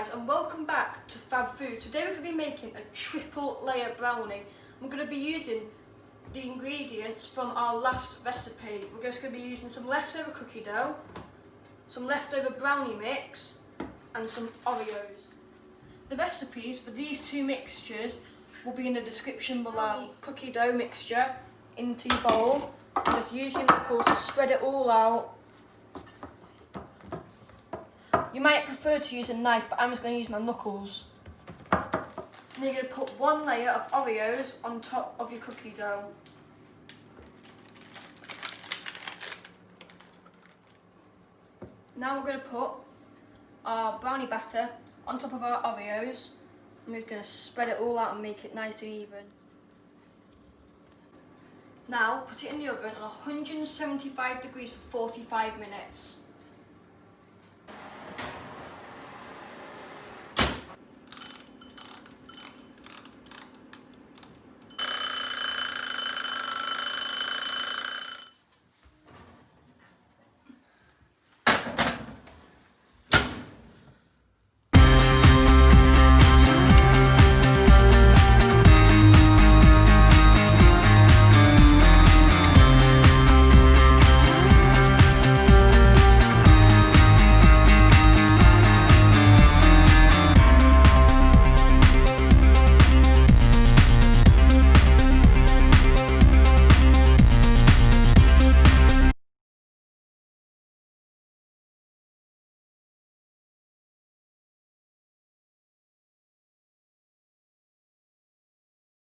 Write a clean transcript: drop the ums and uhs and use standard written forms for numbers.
guys, and welcome back to Fab Food. Today we're going to be making a triple layer brownie. I'm going to be using the ingredients from our last recipe. We're just going to be using some leftover cookie dough, some leftover brownie mix and some Oreos. The recipes for these two mixtures will be in the description below. Cookie dough mixture into your bowl. Just use your knuckles to spread it all out. You might prefer to use a knife, but I'm just going to use my knuckles. And you're going to put one layer of Oreos on top of your cookie dough. Now we're going to put our brownie batter on top of our Oreos. And we're going to spread it all out and make it nice and even. Now put it in the oven at 175 degrees for 45 minutes.